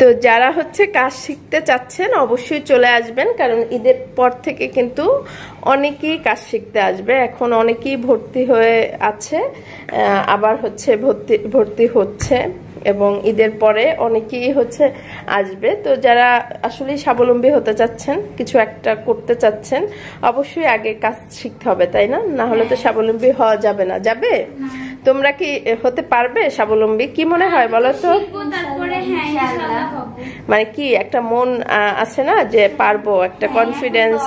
তো যারা হচ্ছে কাজ শিখতে চাচ্ছেন অবশ্যই চলে আসবেন, কারণ ঈদের পর থেকে কিন্তু অনেকেই কাজ শিখতে আসবে। এখন অনেকেই ভর্তি হয়ে আছে, আবার হচ্ছে ভর্তি হচ্ছে, এবং ঈদের পরে অনেকেই হচ্ছে আসবে। তো যারা আসলে স্বাবলম্বী হতে চাচ্ছেন, কিছু একটা করতে চাচ্ছেন, অবশ্যই আগে কাজ শিখতে হবে, তাই না? না হলে তো স্বাবলম্বী হওয়া যাবে না। যাবে? তোমরা কি হতে পারবে স্বাবলম্বী? কি মনে হয় বলো তো? মানে কি একটা মন আছে না যে পারবো, একটা কনফিডেন্স।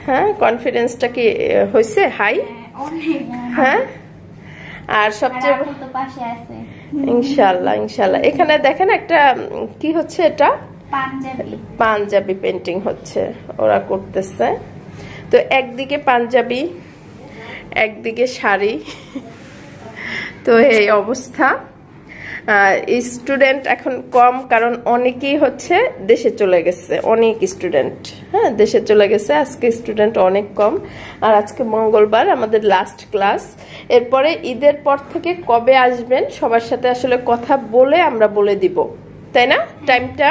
হ্যাঁ, কনফিডেন্সটা কি হয়েছে হাই? হ্যাঁ, আর সবচেয়ে ইনশাল্লাহ ইনশাল্লাহ। এখানে দেখেন একটা কি হচ্ছে, এটা পাঞ্জাবি পেন্টিং হচ্ছে, ওরা করতেছে। তো একদিকে পাঞ্জাবি, একদিকে শাড়ি, তো এই অবস্থা। স্টুডেন্ট এখন কম, কারণ অনেকেই হচ্ছে দেশে চলে গেছে, অনেক স্টুডেন্ট হ্যাঁ দেশে চলে গেছে। আজকে স্টুডেন্ট অনেক কম, আর আজকে মঙ্গলবার আমাদের লাস্ট ক্লাস। এরপরে ঈদের পর থেকে কবে আসবেন সবার সাথে আসলে কথা বলে আমরা বলে দিব, তাই না? টাইমটা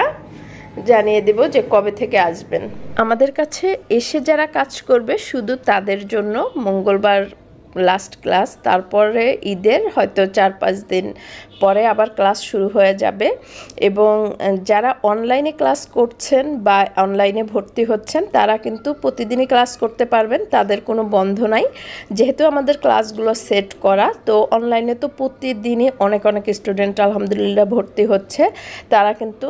জানিয়ে দিব যে কবে থেকে আসবেন। আমাদের কাছে এসে যারা কাজ করবে শুধু তাদের জন্য মঙ্গলবার লাস্ট ক্লাস, তারপরে ঈদের হয়তো 4-5 দিন পরে আবার ক্লাস শুরু হয়ে যাবে। এবং যারা অনলাইনে ক্লাস করছেন বা অনলাইনে ভর্তি হচ্ছেন তারা কিন্তু প্রতিদিনই ক্লাস করতে পারবেন, তাদের কোনো বন্ধ নাই। যেহেতু আমাদের ক্লাসগুলো সেট করা, তো অনলাইনে তো প্রতিদিনই অনেক অনেক স্টুডেন্ট আলহামদুলিল্লাহ ভর্তি হচ্ছে, তারা কিন্তু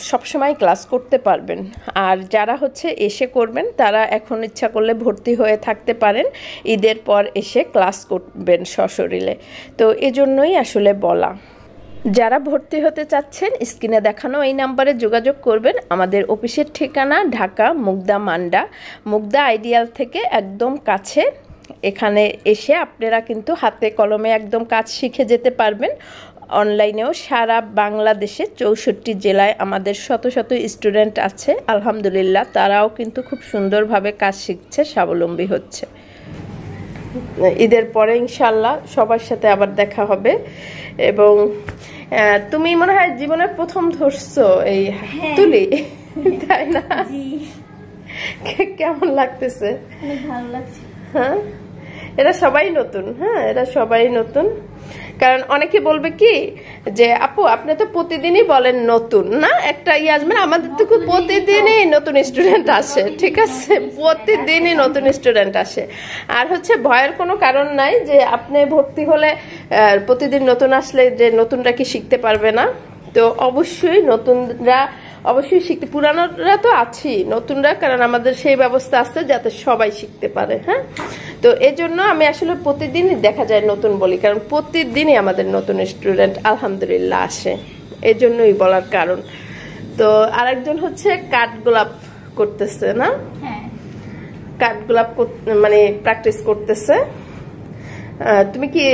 সবসময় ক্লাস করতে পারবেন। আর যারা হচ্ছে এসে করবেন তারা এখন ইচ্ছা করলে ভর্তি হয়ে থাকতে পারেন, ঈদের পর এসে ক্লাস করবেন সশরীরে। তো এজন্যই আসলে বলা। যারা ভর্তি হতে চাচ্ছেন স্ক্রিনে দেখানো এই নাম্বারে যোগাযোগ করবেন। আমাদের অফিসের ঠিকানা ঢাকা মুগদা মান্ডা, মুগদা আইডিয়াল থেকে একদম কাছে। এখানে এসে আপনারা কিন্তু হাতে কলমে একদম কাজ শিখে যেতে পারবেন। অনলাইনেও সারা বাংলাদেশে 64 জেলায় আমাদের শত শত স্টুডেন্ট আছে আলহামদুলিল্লাহ, তারাও কিন্তু খুব সুন্দরভাবে কাজ শিখছে, স্বাবলম্বী হচ্ছে। ঈদের পরে ইনশাল্লাহ সবার সাথে আবার দেখা হবে। এবং তুমি মনে হয় জীবনের প্রথম ধরছো এই তুলি, তাই না? কেমন লাগতেছে? ভালো লাগছে। হ্যাঁ, এরা সবাই নতুন, হ্যাঁ এরা সবাই নতুন। কারণ অনেকে বলবে কি যে আপু আপনি তো প্রতিদিনই বলেন নতুন, না একটা আসবেন, আমাদের তো প্রতিদিনই নতুন স্টুডেন্ট আসে, ঠিক আছে? প্রতিদিনই নতুন স্টুডেন্ট আসে। আর হচ্ছে ভয়ের কোনো কারণ নাই যে আপনি ভর্তি হলে প্রতিদিন নতুন আসলে যে নতুনরা কি শিখতে পারবে না। তো অবশ্যই নতুনরা অবশ্যই শিখতে, পুরানোরা তো আছি, নতুনরা কারণ আমাদের সেই ব্যবস্থা আছে যাতে সবাই শিখতে পারে। হ্যাঁ, তো এজন্য আমি আসলে প্রতিদিনই দেখা যায় নতুন বলি, কারণ প্রতিদিনই আমাদের নতুন স্টুডেন্ট আলহামদুলিল্লাহ আসে, এজন্যই বলার কারণ। তো আরেকজন হচ্ছে কাঠগোলাপ করতেছে, না? কাঠগোলাপ মানে প্র্যাকটিস করতেছে। তুমি কি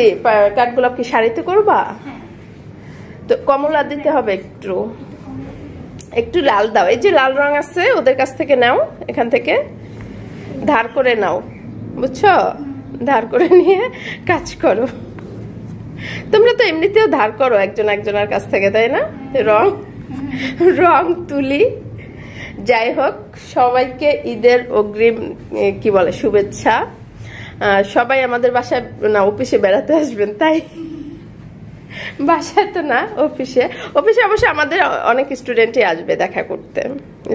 কাঠগোলাপ কি শাড়িতে করবা? তো কমলা দিতে হবে একটু, একটু লাল দাও, এই যে লাল রং আছে ওদের কাছ থেকে নাও, এখান থেকে ধার করে নাও, বুঝছো? ধার করে নিয়ে কাজ করো। তোমরা তো এমনিতেও ধার করো একজন একজনের কাছ থেকে, তাই না? রং রং তুলি। যাই হোক, সবাইকে ঈদের অগ্রিম কি বলে শুভেচ্ছা। সবাই আমাদের বাসায় না অফিসে বেড়াতে আসবেন, তাই বাসায় তো না, অফিসে। অফিসে অবশ্য আমাদের অনেক স্টুডেন্টই আসবে দেখা করতে,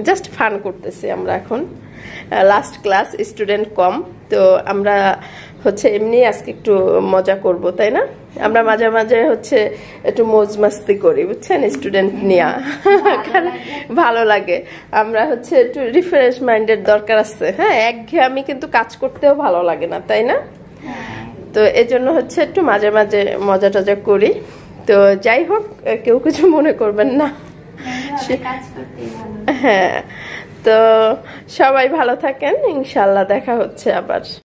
জাস্ট ফান করতেছি আমরা এখন। লাস্ট ক্লাস, স্টুডেন্ট কম, তো আমরা হচ্ছে এমনি আজকে একটু মজা করব, তাই না? আমরা মাঝে মাঝে হচ্ছে একটু মৌজ মাস্তি করি, বুঝছেন, স্টুডেন্ট নিয়ে ভালো লাগে। আমরা হচ্ছে একটু রিফ্রেশ মাইন্ডের দরকার আছে। হ্যাঁ, একঘেয়েমি কিন্তু কাজ করতেও ভালো লাগে না, তাই না? তো এজন্য হচ্ছে একটু মাঝে মাঝে মজা টজা করি। তো যাই হোক, কেউ কিছু মনে করবেন না। হ্যাঁ, তো সবাই ভালো থাকেন, ইনশাল্লাহ দেখা হচ্ছে আবার।